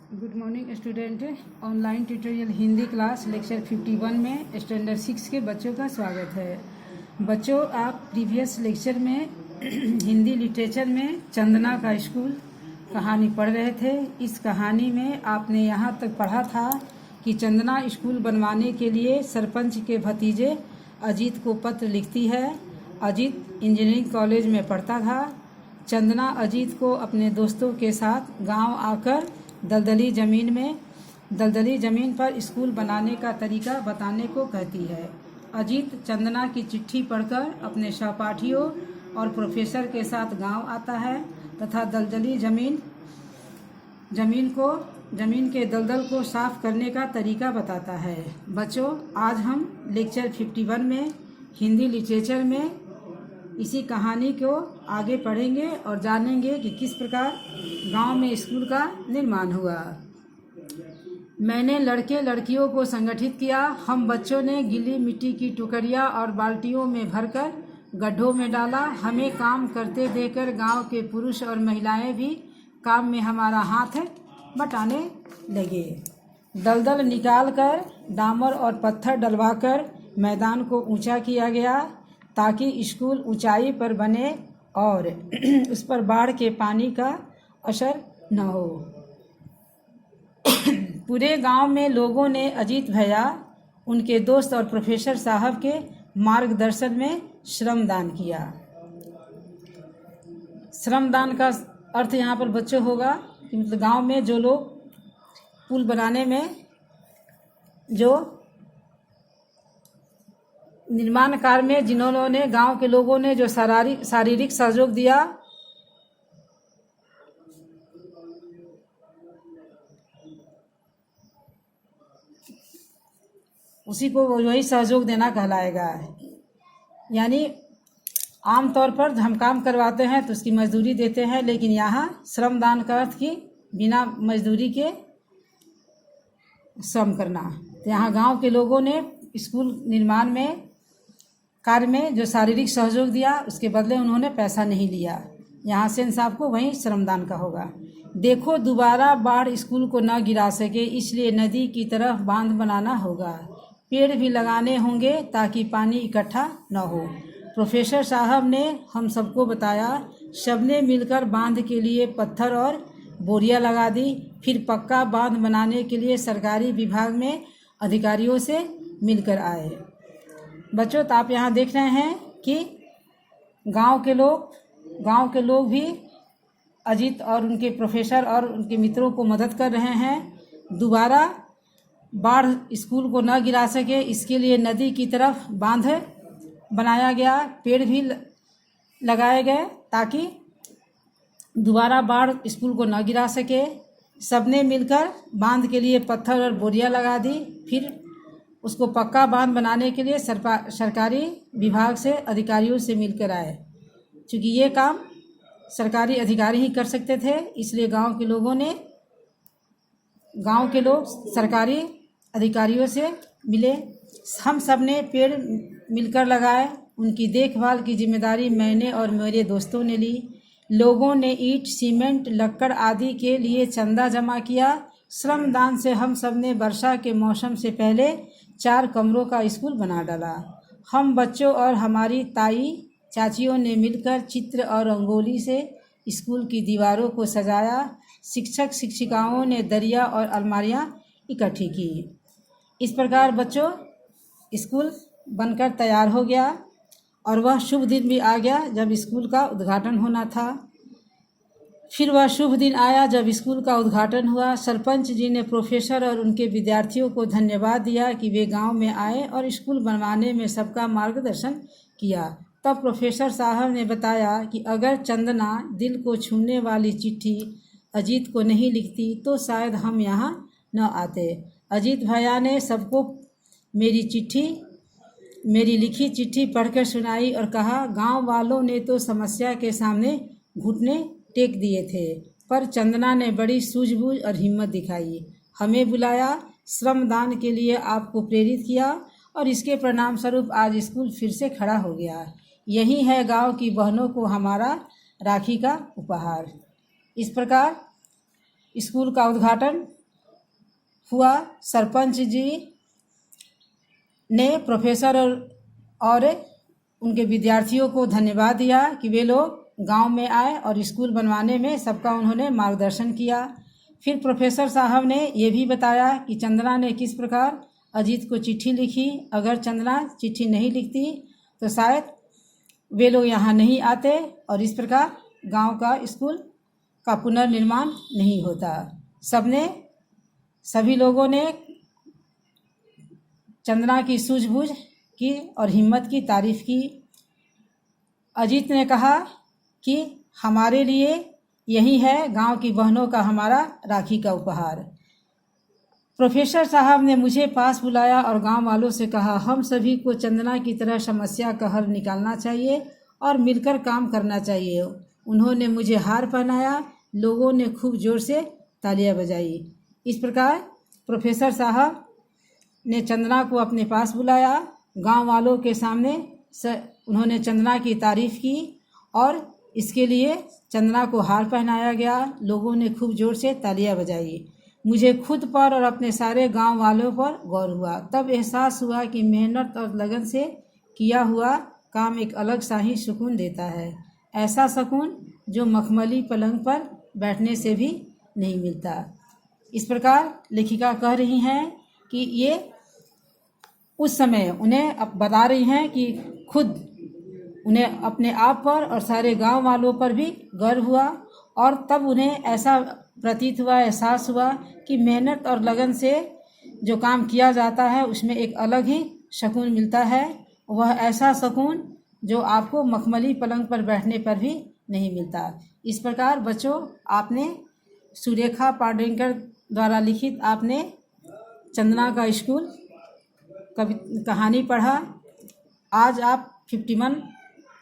Good morning student. Online tutorial Hindi class lecture 51 में standard 6 के बच्चों का स्वागत है। बच्चों, आप प्रीवियस लेक्चर में हिंदी लिटरेचर में चंदना का स्कूल कहानी पढ़ रहे थे। इस कहानी में आपने यहाँ तक पढ़ा था कि चंदना स्कूल बनवाने के लिए सरपंच के भतीजे अजीत को पत्र लिखती है। अजीत इंजीनियरिंग कॉलेज में पढ़ता था। चंदना अजीत को अपने दोस्तों के साथ गांव आकर दलदली ज़मीन पर स्कूल बनाने का तरीका बताने को कहती है। अजीत चंदना की चिट्ठी पढ़कर अपने सहपाठियों और प्रोफेसर के साथ गांव आता है तथा दलदली ज़मीन के दलदल को साफ करने का तरीका बताता है। बच्चों, आज हम लेक्चर 51 में हिंदी लिटरेचर में इसी कहानी को आगे पढ़ेंगे और जानेंगे कि किस प्रकार गांव में स्कूल का निर्माण हुआ। मैंने लड़के लड़कियों को संगठित किया। हम बच्चों ने गीली मिट्टी की टुकड़ियाँ और बाल्टियों में भरकर गड्ढों में डाला। हमें काम करते देखकर गांव के पुरुष और महिलाएं भी काम में हमारा हाथ बटाने लगे। दलदल निकालकर डामर और पत्थर डलवाकर मैदान को ऊंचा किया गया ताकि स्कूल ऊंचाई पर बने और उस पर बाढ़ के पानी का असर न हो। पूरे गांव में लोगों ने अजीत भैया, उनके दोस्त और प्रोफेसर साहब के मार्गदर्शन में श्रमदान किया। श्रमदान का अर्थ यहाँ पर बच्चों होगा कि मतलब गांव में जो लोग पुल बनाने में जो निर्माण कार्य में जिन्होंने गांव के लोगों ने जो शारीरिक सहयोग दिया, उसी को वही सहयोग देना कहलाएगा। यानी आमतौर पर हम काम करवाते हैं तो उसकी मजदूरी देते हैं, लेकिन यहाँ श्रमदान का अर्थ कि बिना मजदूरी के श्रम करना। तो यहाँ गांव के लोगों ने स्कूल निर्माण में कार्य में जो शारीरिक सहयोग दिया, उसके बदले उन्होंने पैसा नहीं लिया। यहाँ से इंसाफ को वहीं श्रमदान का होगा। देखो, दोबारा बाढ़ स्कूल को न गिरा सके, इसलिए नदी की तरफ बांध बनाना होगा। पेड़ भी लगाने होंगे ताकि पानी इकट्ठा न हो। प्रोफेसर साहब ने हम सबको बताया। सबने मिलकर बांध के लिए पत्थर और बोरियां लगा दी। फिर पक्का बांध बनाने के लिए सरकारी विभाग में अधिकारियों से मिलकर आए। बच्चों, तो आप यहाँ देख रहे हैं कि गांव के लोग भी अजीत और उनके प्रोफेसर और उनके मित्रों को मदद कर रहे हैं। दोबारा बाढ़ स्कूल को न गिरा सके, इसके लिए नदी की तरफ बांध बनाया गया। पेड़ भी लगाए गए ताकि दोबारा बाढ़ स्कूल को न गिरा सके। सबने मिलकर बांध के लिए पत्थर और बोरियां लगा दी। फिर उसको पक्का बांध बनाने के लिए सरकारी विभाग से अधिकारियों से मिलकर आए। क्योंकि ये काम सरकारी अधिकारी ही कर सकते थे, इसलिए गांव के लोग सरकारी अधिकारियों से मिले। हम सब ने पेड़ मिलकर लगाए। उनकी देखभाल की जिम्मेदारी मैंने और मेरे दोस्तों ने ली। लोगों ने ईंट, सीमेंट, लक्कड़ आदि के लिए चंदा जमा किया। श्रमदान से हम सब ने वर्षा के मौसम से पहले 4 कमरों का स्कूल बना डाला। हम बच्चों और हमारी ताई चाचियों ने मिलकर चित्र और रंगोली से स्कूल की दीवारों को सजाया। शिक्षक शिक्षिकाओं ने दरिया और अलमारियां इकट्ठी की। इस प्रकार बच्चों स्कूल बनकर तैयार हो गया और वह शुभ दिन भी आ गया जब स्कूल का उद्घाटन होना था। फिर वह शुभ दिन आया जब स्कूल का उद्घाटन हुआ। सरपंच जी ने प्रोफेसर और उनके विद्यार्थियों को धन्यवाद दिया कि वे गांव में आए और स्कूल बनवाने में सबका मार्गदर्शन किया। तब प्रोफेसर साहब ने बताया कि अगर चंदना दिल को छूने वाली चिट्ठी अजीत को नहीं लिखती तो शायद हम यहाँ न आते। अजीत भैया ने सबको मेरी लिखी चिट्ठी पढ़कर सुनाई और कहा, गांव वालों ने तो समस्या के सामने घुटने टेक दिए थे, पर चंदना ने बड़ी सूझबूझ और हिम्मत दिखाई। हमें बुलाया, श्रमदान के लिए आपको प्रेरित किया और इसके परिणाम स्वरूप आज स्कूल फिर से खड़ा हो गया। यही है गांव की बहनों को हमारा राखी का उपहार। इस प्रकार स्कूल का उद्घाटन हुआ, सरपंच जी ने प्रोफेसर और उनके विद्यार्थियों को धन्यवाद दिया कि वे लोग गांव में आए और स्कूल बनवाने में सबका उन्होंने मार्गदर्शन किया। फिर प्रोफेसर साहब ने ये भी बताया कि चंदना ने किस प्रकार अजीत को चिट्ठी लिखी। अगर चंदना चिट्ठी नहीं लिखती तो शायद वे लोग यहाँ नहीं आते और इस प्रकार गांव का स्कूल का पुनर्निर्माण नहीं होता। सभी लोगों ने चंदना की सूझबूझ की और हिम्मत की तारीफ की। अजीत ने कहा कि हमारे लिए यही है गांव की बहनों का हमारा राखी का उपहार। प्रोफेसर साहब ने मुझे पास बुलाया और गांव वालों से कहा, हम सभी को चंदना की तरह समस्या का हल निकालना चाहिए और मिलकर काम करना चाहिए। उन्होंने मुझे हार पहनाया, लोगों ने खूब जोर से तालियां बजाई। इस प्रकार प्रोफेसर साहब ने चंदना को अपने पास बुलाया। गांव वालों के सामने उन्होंने चंदना की तारीफ की और इसके लिए चंदना को हार पहनाया गया। लोगों ने खूब जोर से तालियां बजाई। मुझे खुद पर और अपने सारे गांव वालों पर गौर हुआ। तब एहसास हुआ कि मेहनत और लगन से किया हुआ काम एक अलग सा ही सुकून देता है, ऐसा सुकून जो मखमली पलंग पर बैठने से भी नहीं मिलता। इस प्रकार लेखिका कह रही हैं कि ये उस समय उन्हें अब बता रही हैं कि खुद उन्हें अपने आप पर और सारे गांव वालों पर भी गर्व हुआ और तब उन्हें ऐसा प्रतीत हुआ, एहसास हुआ कि मेहनत और लगन से जो काम किया जाता है उसमें एक अलग ही सुकून मिलता है। वह ऐसा सुकून जो आपको मखमली पलंग पर बैठने पर भी नहीं मिलता। इस प्रकार बच्चों, आपने सुरेखा पाडेंकर द्वारा लिखित आपने चंदना का स्कूल कहानी पढ़ा। आज आप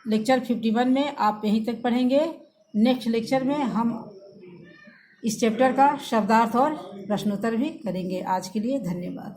लेक्चर 51 में आप यहीं तक पढ़ेंगे। नेक्स्ट लेक्चर में हम इस चैप्टर का शब्दार्थ और प्रश्नोत्तर भी करेंगे। आज के लिए धन्यवाद।